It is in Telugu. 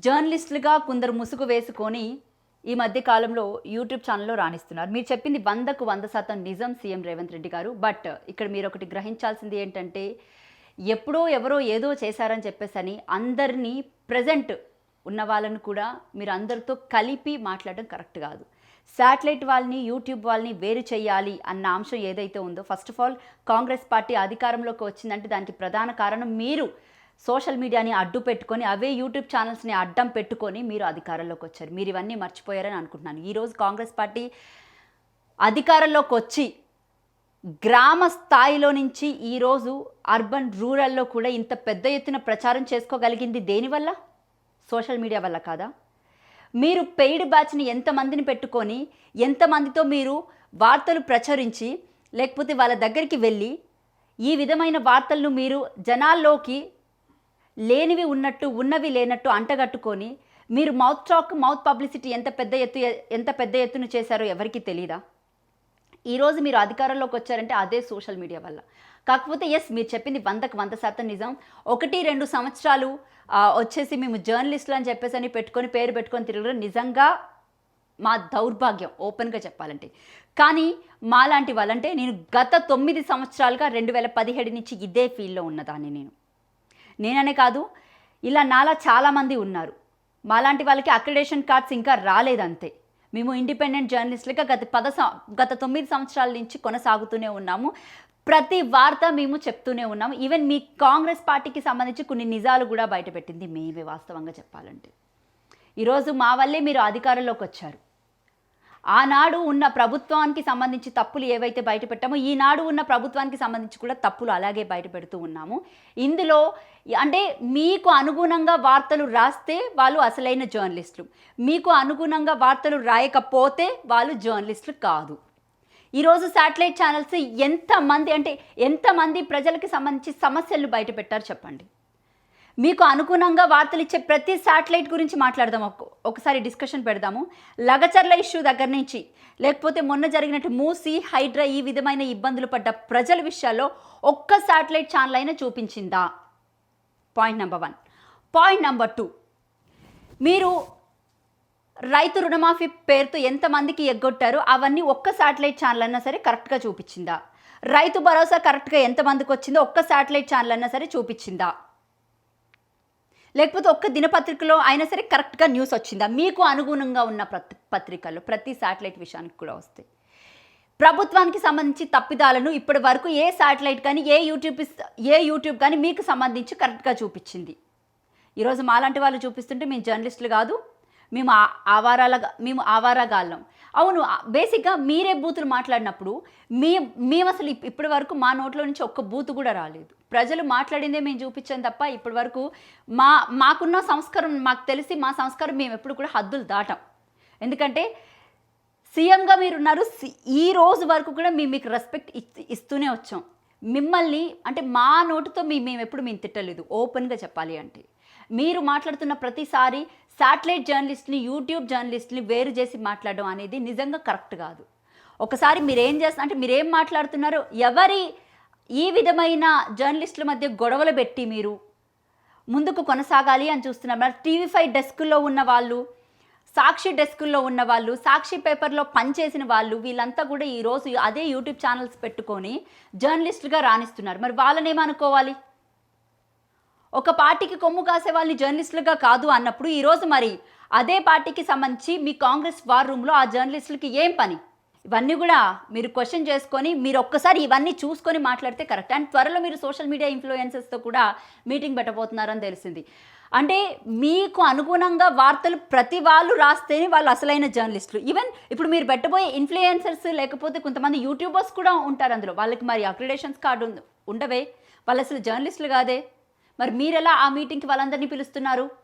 జర్నలిస్టులుగా కొందరు ముసుగు వేసుకొని ఈ మధ్య కాలంలో యూట్యూబ్ ఛానల్లో రాణిస్తున్నారు. మీరు చెప్పింది 100కు 100% నిజం సీఎం రేవంత్ రెడ్డి గారు. బట్ ఇక్కడ మీరు ఒకటి గ్రహించాల్సింది ఏంటంటే, ఎప్పుడో ఎవరో ఏదో చేశారని చెప్పేసని అందరినీ ప్రెజెంట్ ఉన్న వాళ్ళని కూడా మీరు అందరితో కలిపి మాట్లాడడం కరెక్ట్ కాదు. శాటిలైట్ వాళ్ళని, యూట్యూబ్ వాళ్ళని వేరు చేయాలి అన్న అంశం ఏదైతే ఉందో, first of all Congress party అధికారంలోకి వచ్చిందంటే దానికి ప్రధాన కారణం మీరు సోషల్ మీడియాని అడ్డు పెట్టుకొని, అవే యూట్యూబ్ ఛానల్స్ని అడ్డం పెట్టుకొని మీరు అధికారంలోకి వచ్చారు. మీరు ఇవన్నీ మర్చిపోయారని అనుకుంటున్నాను. ఈరోజు కాంగ్రెస్ పార్టీ అధికారంలోకి వచ్చి గ్రామ స్థాయిలో నుంచి ఈరోజు అర్బన్ రూరల్లో కూడా ఇంత పెద్ద ఎత్తున ప్రచారం చేసుకోగలిగింది దేనివల్ల? సోషల్ మీడియా వల్ల కాదా? మీరు పెయిడ్ బ్యాచ్ని ఎంతమందిని పెట్టుకొని, ఎంతమందితో మీరు వార్తలు ప్రచురించి, లేకపోతే వాళ్ళ దగ్గరికి వెళ్ళి ఈ విధమైన వార్తలను మీరు జనాల్లోకి లేనివి ఉన్నట్టు, ఉన్నవి లేనట్టు అంటగట్టుకొని మీరు మౌత్ టాక్, మౌత్ పబ్లిసిటీ ఎంత పెద్ద ఎత్తున చేశారో ఎవరికి తెలీదా? ఈరోజు మీరు అధికారంలోకి వచ్చారంటే అదే సోషల్ మీడియా వల్ల. కాకపోతే ఎస్, మీరు చెప్పింది 100కు 100% నిజం. 1-2 సంవత్సరాలు వచ్చేసి మేము జర్నలిస్టులు అని చెప్పేసి అని పేరు పెట్టుకొని తిరగడం నిజంగా మా దౌర్భాగ్యం, ఓపెన్గా చెప్పాలంటే. కానీ మాలాంటి వాళ్ళంటే, నేను గత 9 సంవత్సరాలుగా 2017 నుంచి ఇదే ఫీల్డ్లో ఉన్నదాన్ని. నేననే కాదు, ఇలా నాలా చాలామంది ఉన్నారు. మాలాంటి వాళ్ళకి అక్రిడేషన్ కార్డ్స్ ఇంకా రాలేదంతే. మేము ఇండిపెండెంట్ జర్నలిస్టులుగా గత 9 సంవత్సరాల నుంచి కొనసాగుతూనే ఉన్నాము. ప్రతి వార్త మేము చెప్తూనే ఉన్నాము. ఈవెన్ మీ కాంగ్రెస్ పార్టీకి సంబంధించి కొన్ని నిజాలు కూడా బయటపెట్టింది మేమే, వాస్తవంగా చెప్పాలంటే. ఈరోజు మా వల్లే మీరు అధికారంలోకి వచ్చారు. ఆనాడు ఉన్న ప్రభుత్వానికి సంబంధించి తప్పులు ఏవైతే బయటపెట్టామో, ఈనాడు ఉన్న ప్రభుత్వానికి సంబంధించి కూడా తప్పులు అలాగే బయటపెడుతూ ఉన్నాము. ఇందులో అంటే మీకు అనుగుణంగా వార్తలు రాస్తే వాళ్ళు అసలైన జర్నలిస్టులు, మీకు అనుగుణంగా వార్తలు రాయకపోతే వాళ్ళు జర్నలిస్టులు కాదు. ఈరోజు శాటిలైట్ ఛానల్స్ ఎంతమంది ప్రజలకి సంబంధించి సమస్యలు బయటపెట్టారు చెప్పండి. మీకు అనుగుణంగా వార్తలు ఇచ్చే ప్రతి శాటిలైట్ గురించి మాట్లాడదాం, ఒకసారి డిస్కషన్ పెడదాము. లగచర్ల ఇష్యూ దగ్గర నుంచి, లేకపోతే మొన్న జరిగినట్టు మూసీ, హైడ్రా ఈ విధమైన ఇబ్బందులు పడ్డ ప్రజల విషయాల్లో ఒక్క శాటిలైట్ ఛానల్ అయినా చూపించిందా? Point number 1. పాయింట్ నెంబర్ 2, మీరు రైతు రుణమాఫీ పేరుతో ఎంతమందికి ఎగ్గొట్టారో అవన్నీ ఒక్క శాటిలైట్ ఛానల్ అయినా సరే కరెక్ట్గా చూపించిందా? రైతు భరోసా కరెక్ట్గా ఎంతమందికి వచ్చిందో ఒక్క శాటిలైట్ ఛానల్ అయినా సరే చూపించిందా? లేకపోతే ఒక్క దినపత్రికలో అయినా సరే కరెక్ట్గా న్యూస్ వచ్చిందా? మీకు అనుగుణంగా ఉన్న పత్రికల్లో ప్రతి శాటిలైట్ విషయానికి కూడా వస్తాయి. ప్రభుత్వానికి సంబంధించి తప్పిదాలను ఇప్పటి వరకు ఏ శాటిలైట్ కానీ ఏ యూట్యూబ్ కానీ మీకు సంబంధించి కరెక్ట్గా చూపించింది? ఈరోజు మాలాంటి వాళ్ళు చూపిస్తుంటే మేము జర్నలిస్టులు కాదు, మేము ఆవారాగాళ్ళం. అవును, బేసిక్గా మీరే బూతులు మాట్లాడినప్పుడు మేము అసలు ఇప్పటి వరకు మా నోట్లో నుంచి ఒక్క బూతు కూడా రాలేదు. ప్రజలు మాట్లాడిందే మేము చూపించాం తప్ప ఇప్పటి వరకు మాకున్న సంస్కారం, మాకు తెలిసి మా సంస్కారం మేము ఎప్పుడు కూడా హద్దులు దాటాం. ఎందుకంటే సీఎంగా మీరున్నారు, ఈ రోజు వరకు కూడా మీకు రెస్పెక్ట్ ఇస్తూనే వచ్చాం. మిమ్మల్ని అంటే మా నోటితో మేము ఎప్పుడు తిట్టలేదు, ఓపెన్గా చెప్పాలి అంటే. మీరు మాట్లాడుతున్న ప్రతిసారి శాటిలైట్ జర్నలిస్ట్ని, యూట్యూబ్ జర్నలిస్ట్ని వేరు చేసి మాట్లాడడం అనేది నిజంగా కరెక్ట్ కాదు. ఒకసారి మీరేం మాట్లాడుతున్నారో, ఈ విధమైన జర్నలిస్టుల మధ్య గొడవలు పెట్టి మీరు ముందుకు కొనసాగాలి అని చూస్తున్నారు. TV5 డెస్కుల్లో ఉన్న వాళ్ళు, సాక్షి డెస్కుల్లో ఉన్న వాళ్ళు, సాక్షి పేపర్లో పనిచేసిన వాళ్ళు, వీళ్ళంతా కూడా ఈరోజు అదే యూట్యూబ్ ఛానల్స్ పెట్టుకొని జర్నలిస్టులుగా రాణిస్తున్నారు. మరి వాళ్ళని ఏమనుకోవాలి? ఒక పార్టీకి కొమ్ము కాసే వాళ్ళని జర్నలిస్టులుగా కాదు అన్నప్పుడు, ఈరోజు మరి అదే పార్టీకి సంబంధించి మీ కాంగ్రెస్ వార్ రూమ్లో ఆ జర్నలిస్టులకి ఏం పని? ఇవన్నీ కూడా మీరు క్వశ్చన్ చేసుకొని, మీరు ఒక్కసారి ఇవన్నీ చూసుకొని మాట్లాడితే కరెక్ట్. అండ్ త్వరలో మీరు సోషల్ మీడియా ఇన్ఫ్లుయెన్సర్స్తో కూడా మీటింగ్ పెట్టబోతున్నారని తెలిసింది. అంటే మీకు అనుగుణంగా వార్తలు ప్రతి వాళ్ళు రాస్తేనే వాళ్ళు అసలైన జర్నలిస్టులు. ఈవెన్ ఇప్పుడు మీరు పెట్టబోయే ఇన్ఫ్లుయెన్సర్స్, లేకపోతే కొంతమంది యూట్యూబర్స్ కూడా ఉంటారు అందులో, వాళ్ళకి మరి అక్రిడేషన్స్ కార్డు ఉండవే, వాళ్ళు అసలు జర్నలిస్టులు కాదే. మరి మీరెలా ఆ మీటింగ్కి వాళ్ళందరినీ పిలుస్తున్నారు?